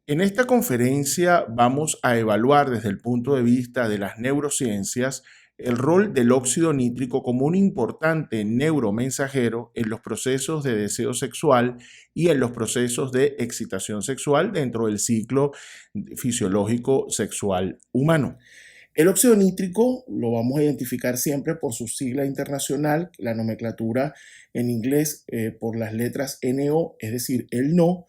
En esta conferencia vamos a evaluar desde el punto de vista de las neurociencias el rol del óxido nítrico como un importante neuromensajero en los procesos de deseo sexual y en los procesos de excitación sexual dentro del ciclo fisiológico sexual humano. El óxido nítrico lo vamos a identificar siempre por su sigla internacional, la nomenclatura en inglés por las letras NO, es decir, el no.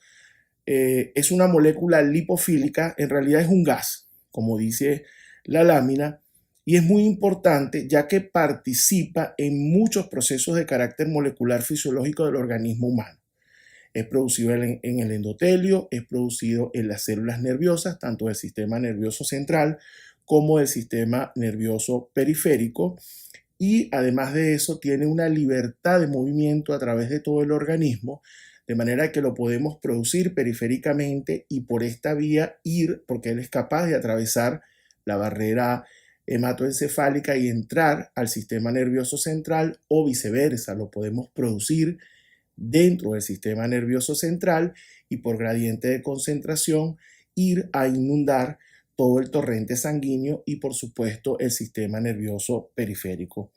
Es una molécula lipofílica, en realidad es un gas, como dice la lámina, y es muy importante ya que participa en muchos procesos de carácter molecular fisiológico del organismo humano. Es producido en el endotelio, es producido en las células nerviosas, tanto del sistema nervioso central como del sistema nervioso periférico, y además de eso tiene una libertad de movimiento a través de todo el organismo, de manera que lo podemos producir periféricamente y por esta vía ir, porque él es capaz de atravesar la barrera hematoencefálica y entrar al sistema nervioso central, o viceversa, lo podemos producir dentro del sistema nervioso central y por gradiente de concentración ir a inundar todo el torrente sanguíneo y por supuesto el sistema nervioso periférico.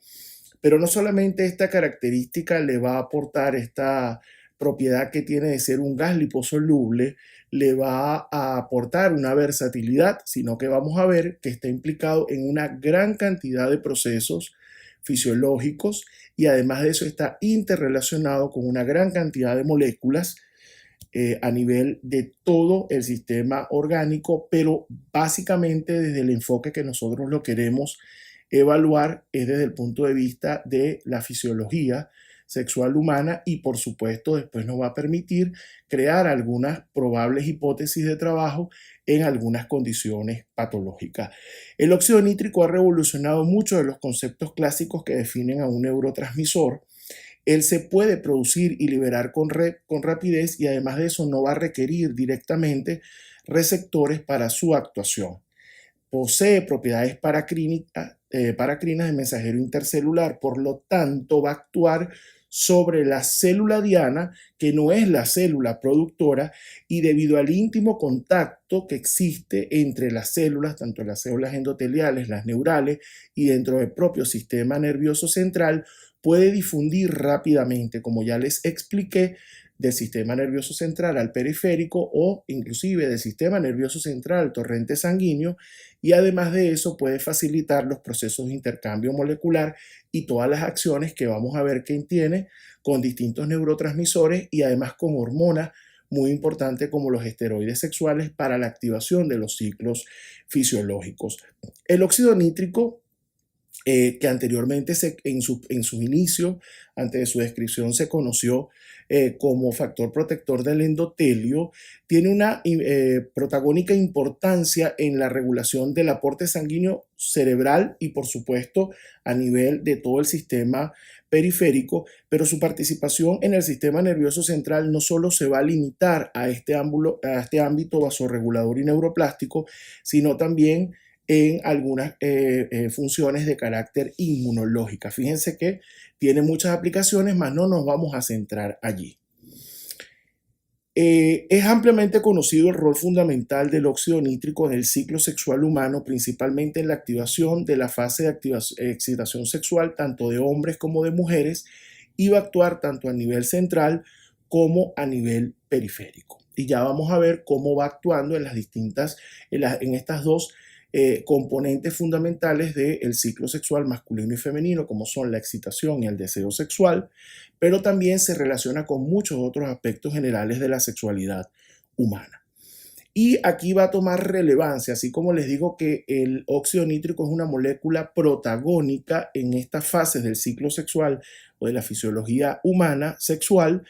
Pero no solamente esta característica le va a aportar esta propiedad que tiene de ser un gas liposoluble, le va a aportar una versatilidad, sino que vamos a ver que está implicado en una gran cantidad de procesos fisiológicos y además de eso está interrelacionado con una gran cantidad de moléculas a nivel de todo el sistema orgánico, pero básicamente desde el enfoque que nosotros lo queremos evaluar es desde el punto de vista de la fisiología sexual humana y por supuesto después nos va a permitir crear algunas probables hipótesis de trabajo en algunas condiciones patológicas. El óxido nítrico ha revolucionado muchos de los conceptos clásicos que definen a un neurotransmisor. Él se puede producir y liberar con rapidez y además de eso no va a requerir directamente receptores para su actuación. Posee propiedades paracrinas de mensajero intercelular, por lo tanto va a actuar sobre la célula diana, que no es la célula productora, y debido al íntimo contacto que existe entre las células, tanto las células endoteliales, las neurales y dentro del propio sistema nervioso central, puede difundir rápidamente, como ya les expliqué, del sistema nervioso central al periférico o inclusive del sistema nervioso central al torrente sanguíneo, y además de eso puede facilitar los procesos de intercambio molecular y todas las acciones que vamos a ver que tiene con distintos neurotransmisores y además con hormonas muy importantes como los esteroides sexuales para la activación de los ciclos fisiológicos. El óxido nítrico que anteriormente en su inicio, antes de su descripción, se conoció como factor protector del endotelio, tiene una protagónica importancia en la regulación del aporte sanguíneo cerebral y por supuesto a nivel de todo el sistema periférico, pero su participación en el sistema nervioso central no solo se va a limitar a este ámbito vasorregulador y neuroplástico, sino también en algunas funciones de carácter inmunológica. Fíjense que tiene muchas aplicaciones, mas no nos vamos a centrar allí. Es ampliamente conocido el rol fundamental del óxido nítrico en el ciclo sexual humano, principalmente en la activación de la fase de excitación sexual, tanto de hombres como de mujeres, y va a actuar tanto a nivel central como a nivel periférico. Y ya vamos a ver cómo va actuando en en estas dos componentes fundamentales del ciclo sexual masculino y femenino, como son la excitación y el deseo sexual, pero también se relaciona con muchos otros aspectos generales de la sexualidad humana. Y aquí va a tomar relevancia, así como les digo que el óxido nítrico es una molécula protagónica en estas fases del ciclo sexual o de la fisiología humana sexual.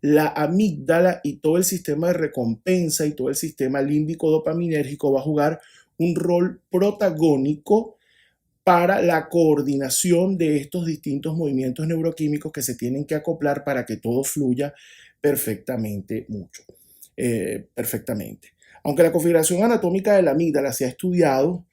La amígdala y todo el sistema de recompensa y todo el sistema límbico dopaminérgico va a jugar un rol protagónico para la coordinación de estos distintos movimientos neuroquímicos que se tienen que acoplar para que todo fluya perfectamente perfectamente. Aunque la configuración anatómica de la amígdala se ha estudiado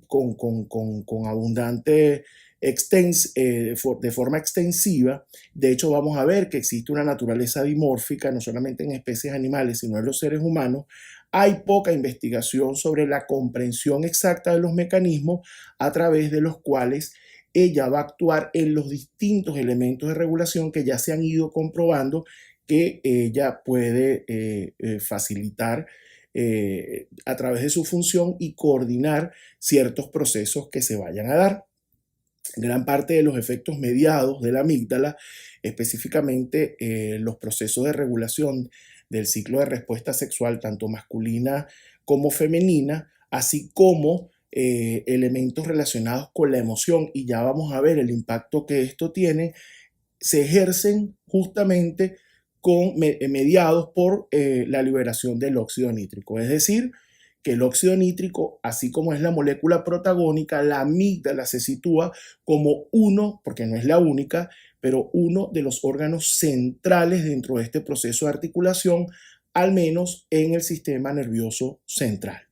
con abundante de forma extensiva. De hecho, vamos a ver que existe una naturaleza dimórfica, no solamente en especies animales, sino en los seres humanos. Hay poca investigación sobre la comprensión exacta de los mecanismos a través de los cuales ella va a actuar en los distintos elementos de regulación que ya se han ido comprobando que ella puede facilitar a través de su función y coordinar ciertos procesos que se vayan a dar. Gran parte de los efectos mediados de la amígdala, específicamente los procesos de regulación del ciclo de respuesta sexual, tanto masculina como femenina, así como elementos relacionados con la emoción, y ya vamos a ver el impacto que esto tiene, se ejercen justamente mediados por la liberación del óxido nítrico. Es decir, que el óxido nítrico, así como es la molécula protagónica, la amígdala se sitúa como uno, porque no es la única, pero uno de los órganos centrales dentro de este proceso de articulación, al menos en el sistema nervioso central.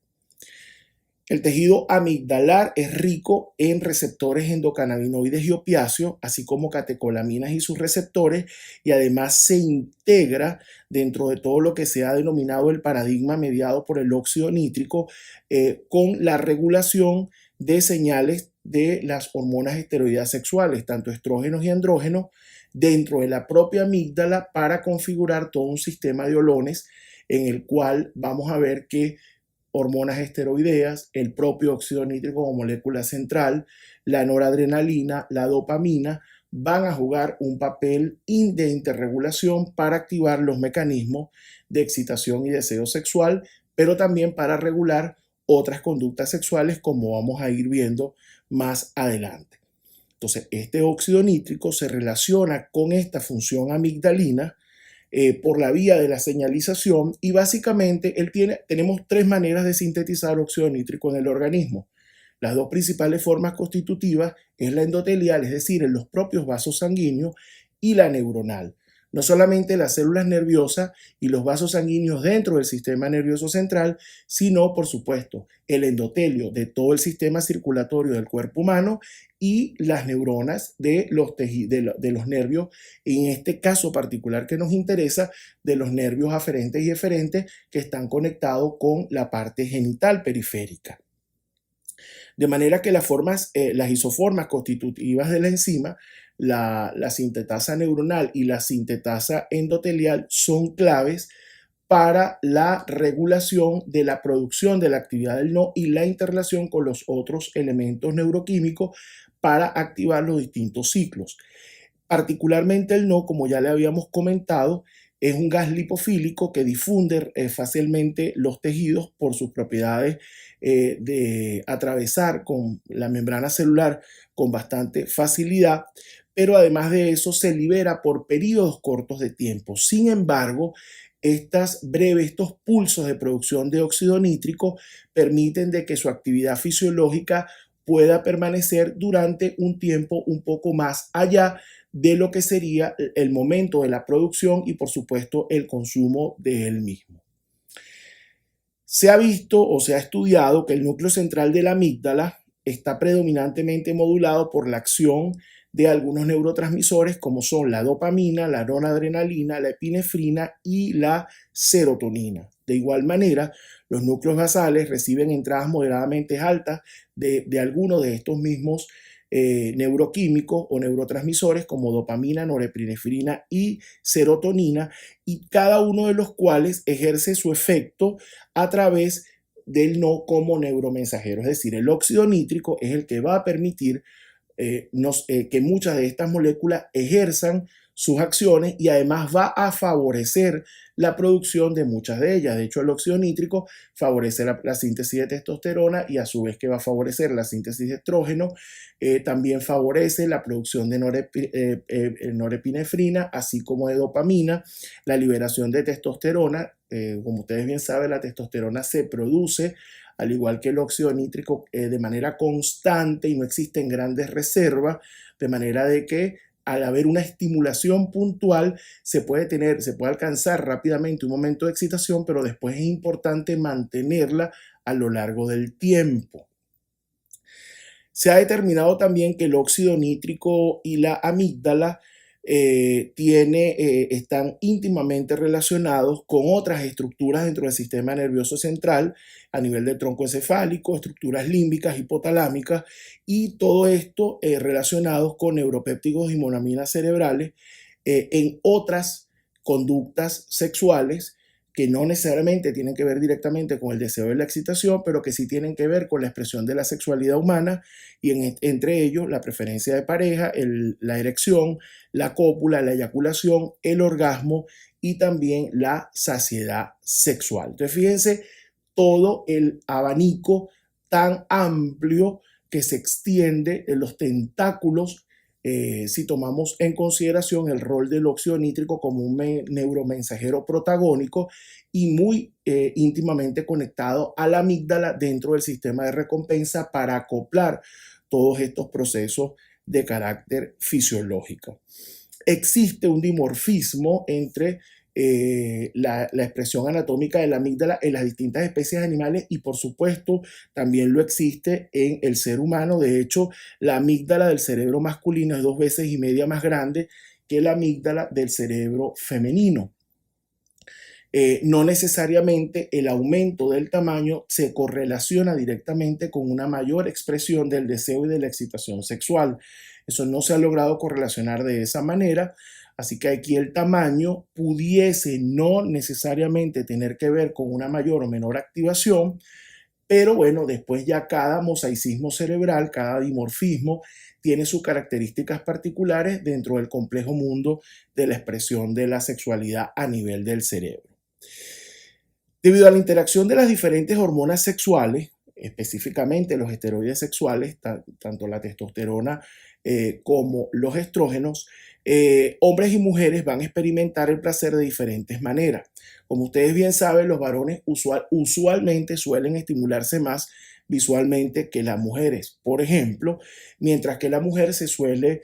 El tejido amigdalar es rico en receptores endocannabinoides y opiáceos, así como catecolaminas y sus receptores, y además se integra dentro de todo lo que se ha denominado el paradigma mediado por el óxido nítrico, con la regulación de señales de las hormonas esteroideas sexuales, tanto estrógenos y andrógenos, dentro de la propia amígdala para configurar todo un sistema de holones en el cual vamos a ver que hormonas esteroideas, el propio óxido nítrico como molécula central, la noradrenalina, la dopamina, van a jugar un papel de interregulación para activar los mecanismos de excitación y deseo sexual, pero también para regular otras conductas sexuales, como vamos a ir viendo más adelante. Entonces, este óxido nítrico se relaciona con esta función amigdalina por la vía de la señalización, y básicamente tenemos tres maneras de sintetizar óxido nítrico en el organismo. Las dos principales formas constitutivas es la endotelial, es decir, en los propios vasos sanguíneos, y la neuronal. No solamente las células nerviosas y los vasos sanguíneos dentro del sistema nervioso central, sino, por supuesto, el endotelio de todo el sistema circulatorio del cuerpo humano y las neuronas de los nervios, en este caso particular que nos interesa, de los nervios aferentes y eferentes que están conectados con la parte genital periférica. De manera que las isoformas constitutivas de la enzima, la sintetasa neuronal y la sintetasa endotelial, son claves para la regulación de la producción de la actividad del NO y la interrelación con los otros elementos neuroquímicos para activar los distintos ciclos. Particularmente el NO, como ya le habíamos comentado, es un gas lipofílico que difunde fácilmente los tejidos por sus propiedades de atravesar con la membrana celular con bastante facilidad, pero además de eso se libera por periodos cortos de tiempo. Sin embargo, estos pulsos de producción de óxido nítrico permiten de que su actividad fisiológica pueda permanecer durante un tiempo un poco más allá de lo que sería el momento de la producción y, por supuesto, el consumo de él mismo. Se ha visto o se ha estudiado que el núcleo central de la amígdala está predominantemente modulado por la acción de algunos neurotransmisores, como son la dopamina, la noradrenalina, la epinefrina y la serotonina. De igual manera, los núcleos basales reciben entradas moderadamente altas de algunos de estos mismos neuroquímicos o neurotransmisores, como dopamina, norepinefrina y serotonina, y cada uno de los cuales ejerce su efecto a través del NO como neuromensajero. Es decir, el óxido nítrico es el que va a permitir que muchas de estas moléculas ejerzan sus acciones, y además va a favorecer la producción de muchas de ellas. De hecho, el óxido nítrico favorece la síntesis de testosterona, y a su vez que va a favorecer la síntesis de estrógeno, también favorece la producción de norepinefrina, así como de dopamina, la liberación de testosterona. Como ustedes bien saben, la testosterona se produce al igual que el óxido nítrico de manera constante, y no existen grandes reservas, de manera de que al haber una estimulación puntual se puede alcanzar rápidamente un momento de excitación, pero después es importante mantenerla a lo largo del tiempo. Se ha determinado también que el óxido nítrico y la amígdala están íntimamente relacionados con otras estructuras dentro del sistema nervioso central a nivel del tronco encefálico, estructuras límbicas, hipotalámicas y todo esto relacionados con neuropéptidos y monaminas cerebrales en otras conductas sexuales que no necesariamente tienen que ver directamente con el deseo de la excitación, pero que sí tienen que ver con la expresión de la sexualidad humana y entre ellos la preferencia de pareja, la erección, la cópula, la eyaculación, el orgasmo y también la saciedad sexual. Entonces fíjense todo el abanico tan amplio que se extiende en los tentáculos si tomamos en consideración el rol del óxido nítrico como un neuromensajero protagónico y muy íntimamente conectado a la amígdala dentro del sistema de recompensa para acoplar todos estos procesos de carácter fisiológico. Existe un dimorfismo entre la expresión anatómica de la amígdala en las distintas especies animales y por supuesto también lo existe en el ser humano. De hecho, la amígdala del cerebro masculino es 2,5 veces más grande que la amígdala del cerebro femenino. No necesariamente el aumento del tamaño se correlaciona directamente con una mayor expresión del deseo y de la excitación sexual. Eso no se ha logrado correlacionar de esa manera, así que aquí el tamaño pudiese no necesariamente tener que ver con una mayor o menor activación, pero bueno, después ya cada mosaicismo cerebral, cada dimorfismo tiene sus características particulares dentro del complejo mundo de la expresión de la sexualidad a nivel del cerebro. Debido a la interacción de las diferentes hormonas sexuales, específicamente los esteroides sexuales, tanto la testosterona como los estrógenos, hombres y mujeres van a experimentar el placer de diferentes maneras. Como ustedes bien saben, los varones usualmente suelen estimularse más visualmente que las mujeres, por ejemplo, mientras que la mujer se suele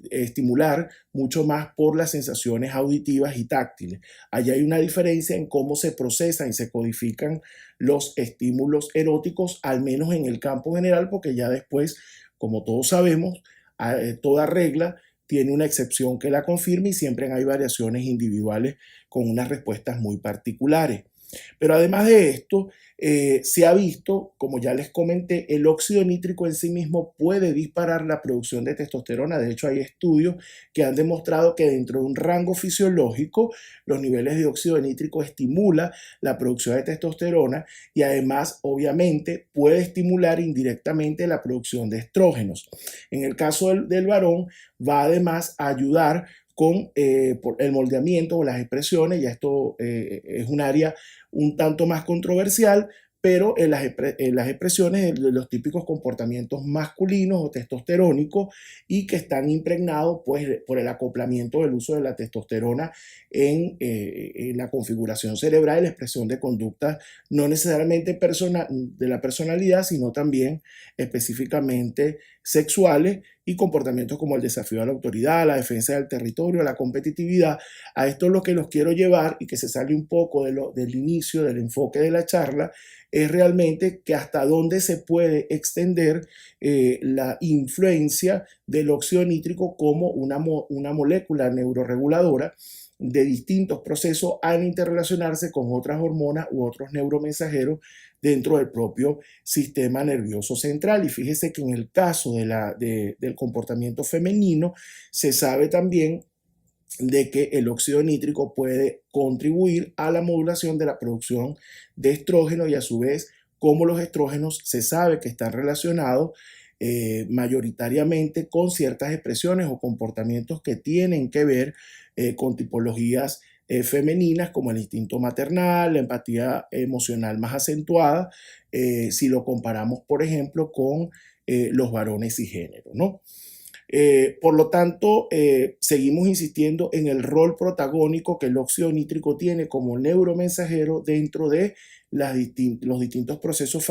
estimular mucho más por las sensaciones auditivas y táctiles. Allí hay una diferencia en cómo se procesan y se codifican los estímulos eróticos, al menos en el campo general, porque ya después, como todos sabemos, toda regla tiene una excepción que la confirma y siempre hay variaciones individuales con unas respuestas muy particulares. Pero además de esto, se ha visto, como ya les comenté, el óxido nítrico en sí mismo puede disparar la producción de testosterona. De hecho, hay estudios que han demostrado que dentro de un rango fisiológico, los niveles de óxido nítrico estimulan la producción de testosterona y además, obviamente, puede estimular indirectamente la producción de estrógenos. En el caso del varón, va además a ayudar con el moldeamiento o las expresiones, ya esto es un área un tanto más controversial, pero en las expresiones de los típicos comportamientos masculinos o testosterónicos y que están impregnados pues, por el acoplamiento del uso de la testosterona en la configuración cerebral y la expresión de conductas no necesariamente de la personalidad, sino también específicamente sexuales y comportamientos como el desafío a la autoridad, la defensa del territorio, la competitividad. A esto es lo que los quiero llevar y que se sale un poco del inicio, del enfoque de la charla, es realmente que hasta dónde se puede extender la influencia del óxido nítrico como una molécula neuroreguladora de distintos procesos al interrelacionarse con otras hormonas u otros neuromensajeros dentro del propio sistema nervioso central. Y fíjese que en el caso del comportamiento femenino se sabe también de que el óxido nítrico puede contribuir a la modulación de la producción de estrógeno y a su vez como los estrógenos se sabe que están relacionados mayoritariamente con ciertas expresiones o comportamientos que tienen que ver con tipologías femeninas como el instinto maternal, la empatía emocional más acentuada, si lo comparamos, por ejemplo, con los varones cisgénero, ¿no? Por lo tanto, seguimos insistiendo en el rol protagónico que el óxido nítrico tiene como neuromensajero dentro de los distintos procesos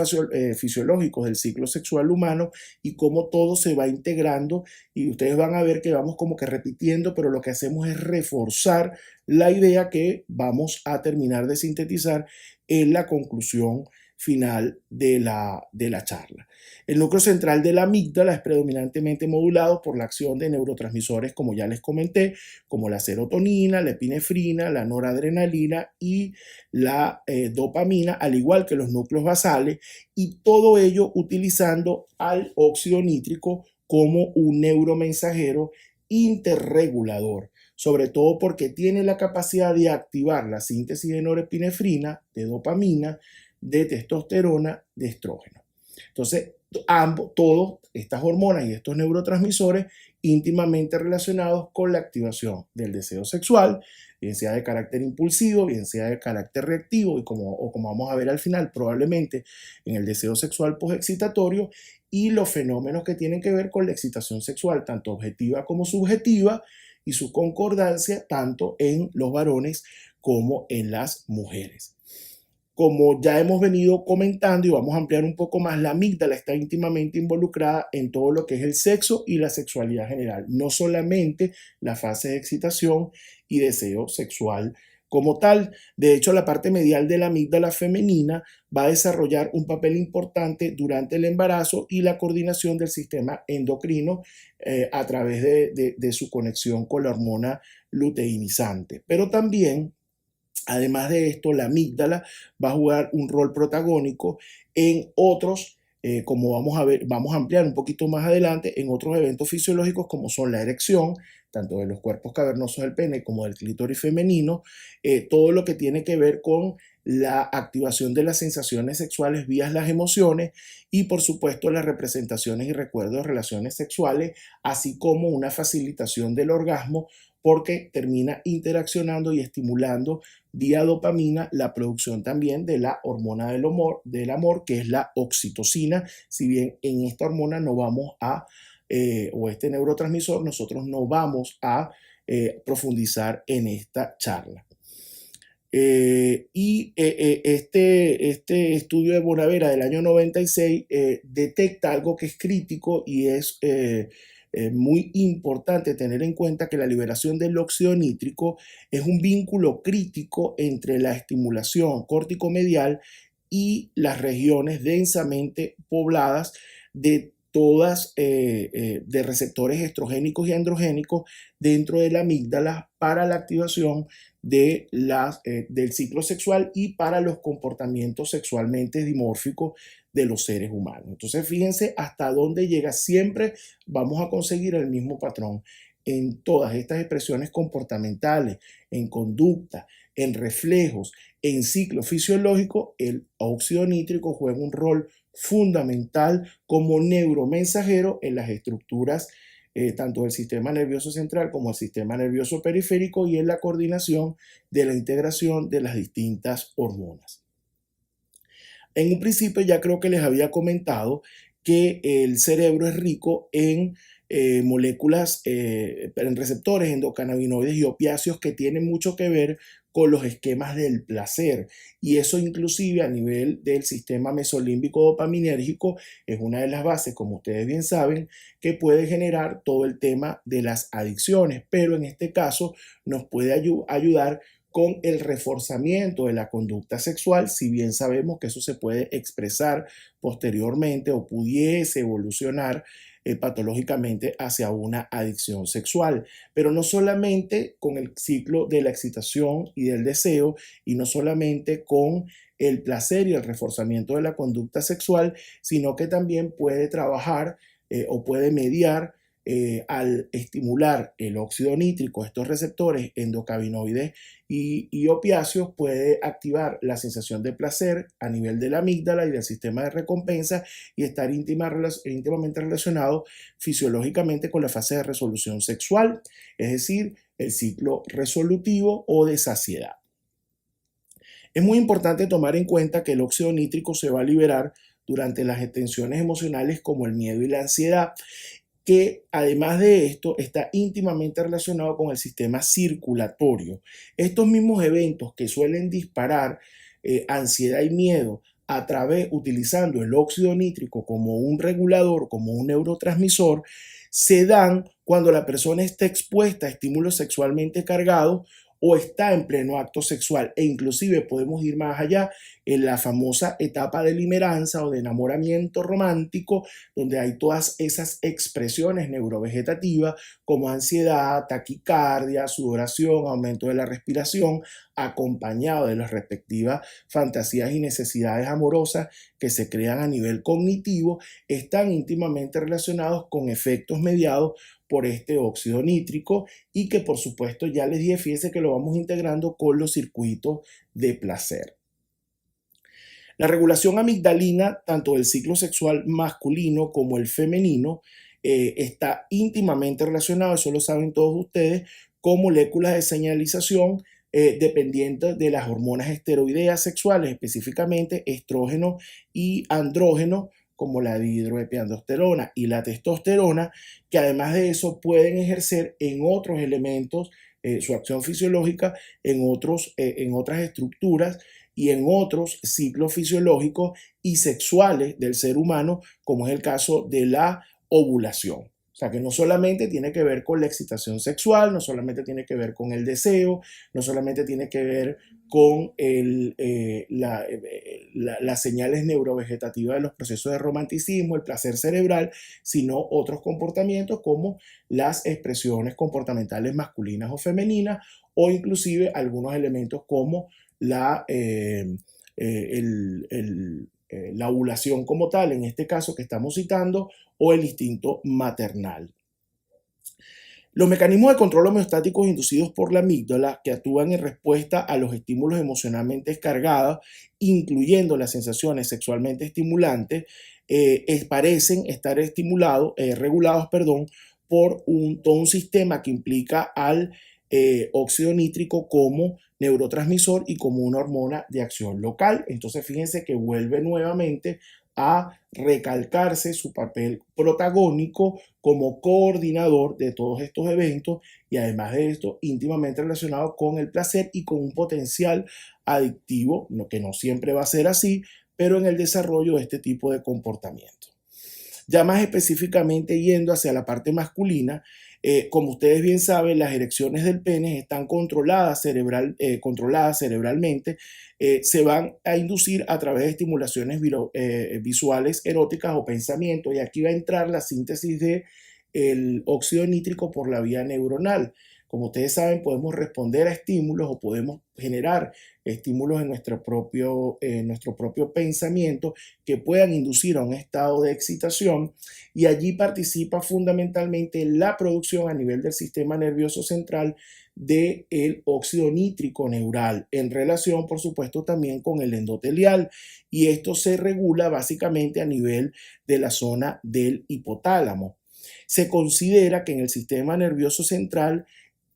fisiológicos del ciclo sexual humano y cómo todo se va integrando y ustedes van a ver que vamos como que repitiendo, pero lo que hacemos es reforzar la idea que vamos a terminar de sintetizar en la conclusión final de la charla. El núcleo central de la amígdala es predominantemente modulado por la acción de neurotransmisores, como ya les comenté, como la serotonina, la epinefrina, la noradrenalina y la dopamina, al igual que los núcleos basales, y todo ello utilizando al óxido nítrico como un neuromensajero interregulador, sobre todo porque tiene la capacidad de activar la síntesis de norepinefrina, de dopamina, de testosterona, de estrógeno. Entonces, todas estas hormonas y estos neurotransmisores íntimamente relacionados con la activación del deseo sexual, bien sea de carácter impulsivo, bien sea de carácter reactivo, o como vamos a ver al final, probablemente en el deseo sexual posexcitatorio, y los fenómenos que tienen que ver con la excitación sexual, tanto objetiva como subjetiva, y su concordancia tanto en los varones como en las mujeres. Como ya hemos venido comentando y vamos a ampliar un poco más, la amígdala está íntimamente involucrada en todo lo que es el sexo y la sexualidad general, no solamente la fase de excitación y deseo sexual como tal. De hecho, la parte medial de la amígdala femenina va a desarrollar un papel importante durante el embarazo y la coordinación del sistema endocrino a través de su conexión con la hormona luteinizante. Pero también, además de esto, la amígdala va a jugar un rol protagónico en otros, como vamos a ver, vamos a ampliar un poquito más adelante, en otros eventos fisiológicos como son la erección, tanto de los cuerpos cavernosos del pene como del clítoris femenino, todo lo que tiene que ver con la activación de las sensaciones sexuales vía las emociones y por supuesto las representaciones y recuerdos de relaciones sexuales, así como una facilitación del orgasmo porque termina interaccionando y estimulando vía dopamina la producción también de la hormona del amor, que es la oxitocina. Si bien en esta hormona no vamos a, o este neurotransmisor, nosotros no vamos a profundizar en esta charla. Este estudio de Bonavera del año 96 detecta algo que es crítico y es muy importante tener en cuenta que la liberación del óxido nítrico es un vínculo crítico entre la estimulación corticomedial y las regiones densamente pobladas de todas de receptores estrogénicos y androgénicos dentro de la amígdala para la activación del ciclo sexual y para los comportamientos sexualmente dimórficos de los seres humanos. Entonces, fíjense hasta dónde llega. Siempre vamos a conseguir el mismo patrón en todas estas expresiones comportamentales, en conducta, en reflejos, en ciclo fisiológico. El óxido nítrico juega un rol fundamental como neuromensajero en las estructuras tanto del sistema nervioso central como el sistema nervioso periférico y en la coordinación de la integración de las distintas hormonas. En un principio ya creo que les había comentado que el cerebro es rico en moléculas, en receptores endocannabinoides y opiáceos que tienen mucho que ver con los esquemas del placer, y eso inclusive a nivel del sistema mesolímbico dopaminérgico es una de las bases, como ustedes bien saben, que puede generar todo el tema de las adicciones, pero en este caso nos puede ayudar con el reforzamiento de la conducta sexual, si bien sabemos que eso se puede expresar posteriormente o pudiese evolucionar patológicamente hacia una adicción sexual, pero no solamente con el ciclo de la excitación y del deseo, y no solamente con el placer y el reforzamiento de la conducta sexual, sino que también puede trabajar o puede mediar al estimular el óxido nítrico, estos receptores endocannabinoides y opiáceos, puede activar la sensación de placer a nivel de la amígdala y del sistema de recompensa y estar íntimamente relacionado fisiológicamente con la fase de resolución sexual, es decir, el ciclo resolutivo o de saciedad. Es muy importante tomar en cuenta que el óxido nítrico se va a liberar durante las tensiones emocionales como el miedo y la ansiedad, que además de esto está íntimamente relacionado con el sistema circulatorio. Estos mismos eventos que suelen disparar ansiedad y miedo utilizando el óxido nítrico como un regulador, como un neurotransmisor, se dan cuando la persona está expuesta a estímulos sexualmente cargados o está en pleno acto sexual, e inclusive podemos ir más allá en la famosa etapa de limeranza o de enamoramiento romántico, donde hay todas esas expresiones neurovegetativas como ansiedad, taquicardia, sudoración, aumento de la respiración, acompañado de las respectivas fantasías y necesidades amorosas que se crean a nivel cognitivo, están íntimamente relacionados con efectos mediados por este óxido nítrico y que por supuesto ya les dije, fíjense que lo vamos integrando con los circuitos de placer. La regulación amigdalina, tanto del ciclo sexual masculino como el femenino, está íntimamente relacionado, eso lo saben todos ustedes, con moléculas de señalización dependientes de las hormonas esteroideas sexuales, específicamente estrógeno y andrógeno, como la dihidroepiandrosterona y la testosterona, que además de eso pueden ejercer en otros elementos su acción fisiológica en otras estructuras y en otros ciclos fisiológicos y sexuales del ser humano, como es el caso de la ovulación. O sea, que no solamente tiene que ver con la excitación sexual, no solamente tiene que ver con el deseo, no solamente tiene que ver con las señales neurovegetativas de los procesos de romanticismo, el placer cerebral, sino otros comportamientos como las expresiones comportamentales masculinas o femeninas, o inclusive algunos elementos como la ovulación como tal, en este caso que estamos citando, o el instinto maternal. Los mecanismos de control homeostáticos inducidos por la amígdala, que actúan en respuesta a los estímulos emocionalmente descargados, incluyendo las sensaciones sexualmente estimulantes, parecen estar regulados por todo un sistema que implica al óxido nítrico como neurotransmisor y como una hormona de acción local. Entonces fíjense que vuelve nuevamente a recalcarse su papel protagónico como coordinador de todos estos eventos y además de esto íntimamente relacionado con el placer y con un potencial adictivo, que no siempre va a ser así, pero en el desarrollo de este tipo de comportamiento. Ya más específicamente yendo hacia la parte masculina, como ustedes bien saben, las erecciones del pene están controladas cerebralmente, se van a inducir a través de estimulaciones visuales eróticas o pensamientos, y aquí va a entrar la síntesis del óxido nítrico por la vía neuronal. Como ustedes saben, podemos responder a estímulos o podemos generar estímulos en nuestro propio pensamiento que puedan inducir a un estado de excitación, y allí participa fundamentalmente la producción a nivel del sistema nervioso central del óxido nítrico neural en relación, por supuesto, también con el endotelial, y esto se regula básicamente a nivel de la zona del hipotálamo. Se considera que en el sistema nervioso central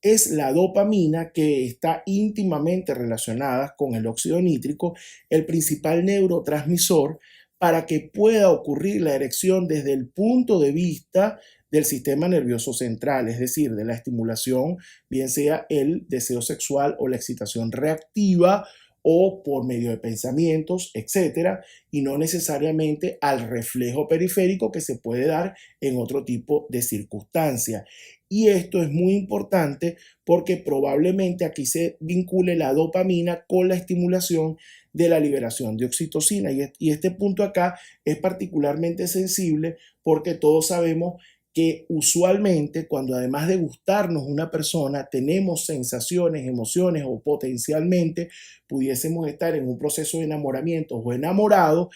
es la dopamina, que está íntimamente relacionada con el óxido nítrico, el principal neurotransmisor para que pueda ocurrir la erección desde el punto de vista del sistema nervioso central, es decir, de la estimulación, bien sea el deseo sexual o la excitación reactiva o por medio de pensamientos, etcétera, y no necesariamente al reflejo periférico que se puede dar en otro tipo de circunstancias. Y esto es muy importante porque probablemente aquí se vincule la dopamina con la estimulación de la liberación de oxitocina. Y este punto acá es particularmente sensible porque todos sabemos que usualmente cuando además de gustarnos una persona tenemos sensaciones, emociones o potencialmente pudiésemos estar en un proceso de enamoramiento o enamorado,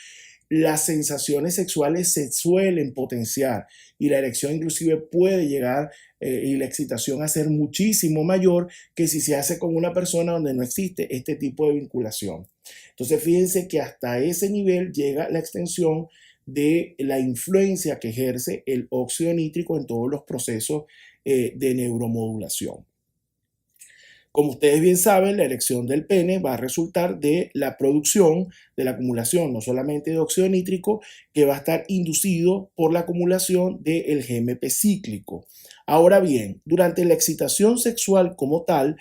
las sensaciones sexuales se suelen potenciar y la erección inclusive puede llegar y la excitación a ser muchísimo mayor que si se hace con una persona donde no existe este tipo de vinculación. Entonces fíjense que hasta ese nivel llega la extensión de la influencia que ejerce el óxido nítrico en todos los procesos de neuromodulación. Como ustedes bien saben, la erección del pene va a resultar de la producción, de la acumulación, no solamente de óxido nítrico, que va a estar inducido por la acumulación del GMP cíclico. Ahora bien, durante la excitación sexual como tal,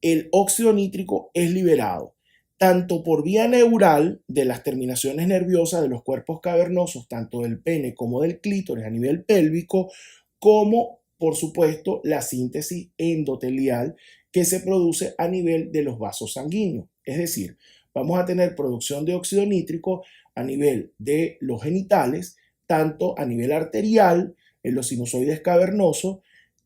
el óxido nítrico es liberado tanto por vía neural de las terminaciones nerviosas de los cuerpos cavernosos, tanto del pene como del clítoris a nivel pélvico, como por supuesto la síntesis endotelial que se produce a nivel de los vasos sanguíneos. Es decir, vamos a tener producción de óxido nítrico a nivel de los genitales, tanto a nivel arterial, en los sinusoides cavernosos,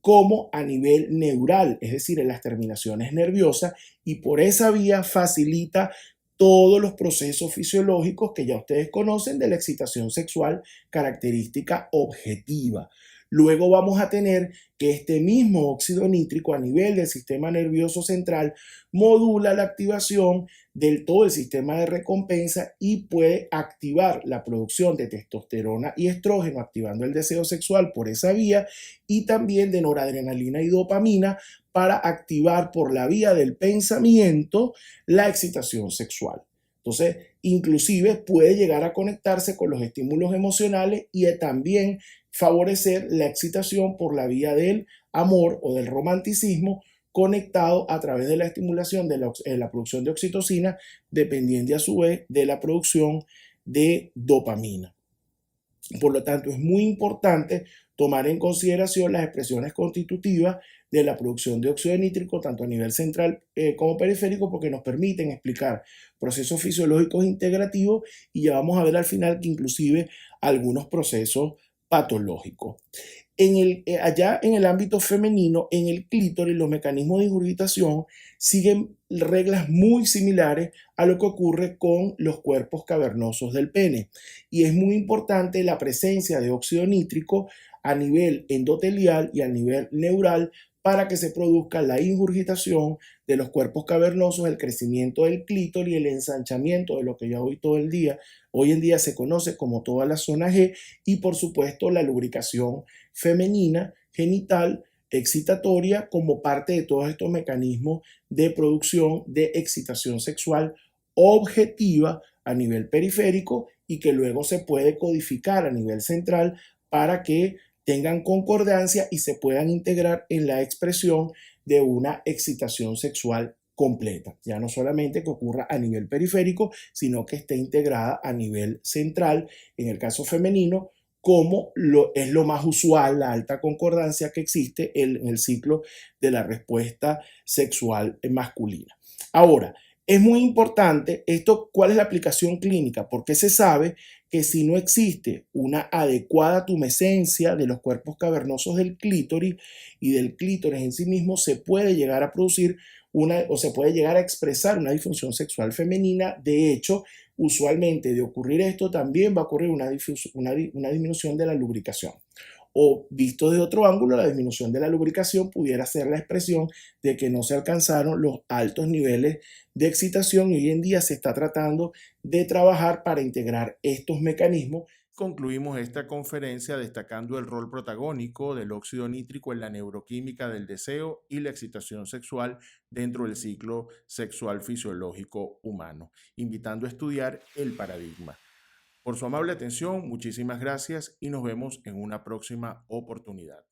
como a nivel neural, es decir, en las terminaciones nerviosas, y por esa vía facilita todos los procesos fisiológicos que ya ustedes conocen de la excitación sexual característica objetiva. Luego vamos a tener que este mismo óxido nítrico a nivel del sistema nervioso central modula la activación del todo el sistema de recompensa y puede activar la producción de testosterona y estrógeno, activando el deseo sexual por esa vía, y también de noradrenalina y dopamina para activar por la vía del pensamiento la excitación sexual. Entonces, inclusive puede llegar a conectarse con los estímulos emocionales y también favorecer la excitación por la vía del amor o del romanticismo, conectado a través de la estimulación de la producción de oxitocina, dependiente a su vez de la producción de dopamina. Por lo tanto, es muy importante tomar en consideración las expresiones constitutivas de la producción de óxido nítrico, tanto a nivel central como periférico, porque nos permiten explicar procesos fisiológicos integrativos, y ya vamos a ver al final que inclusive algunos procesos patológicos. Allá en el ámbito femenino, en el clítoris, los mecanismos de ingurgitación siguen reglas muy similares a lo que ocurre con los cuerpos cavernosos del pene. Y es muy importante la presencia de óxido nítrico a nivel endotelial y a nivel neural para que se produzca la ingurgitación de los cuerpos cavernosos, el crecimiento del clítoris, el ensanchamiento de lo que ya hoy en día se conoce como toda la zona G, y por supuesto la lubricación femenina, genital, excitatoria, como parte de todos estos mecanismos de producción de excitación sexual objetiva a nivel periférico, y que luego se puede codificar a nivel central para que tengan concordancia y se puedan integrar en la expresión de una excitación sexual completa. Ya no solamente que ocurra a nivel periférico, sino que esté integrada a nivel central, en el caso femenino, como es lo más usual, la alta concordancia que existe en el ciclo de la respuesta sexual masculina. Ahora, es muy importante esto, ¿cuál es la aplicación clínica? Porque se sabe que si no existe una adecuada tumescencia de los cuerpos cavernosos del clítoris y del clítoris en sí mismo, se puede llegar a producir se puede llegar a expresar una disfunción sexual femenina. De hecho, usualmente de ocurrir esto, también va a ocurrir una disminución de la lubricación. O visto de otro ángulo, la disminución de la lubricación pudiera ser la expresión de que no se alcanzaron los altos niveles de excitación, y hoy en día se está tratando de trabajar para integrar estos mecanismos. Concluimos esta conferencia destacando el rol protagónico del óxido nítrico en la neuroquímica del deseo y la excitación sexual dentro del ciclo sexual fisiológico humano, invitando a estudiar el paradigma. Por su amable atención, muchísimas gracias y nos vemos en una próxima oportunidad.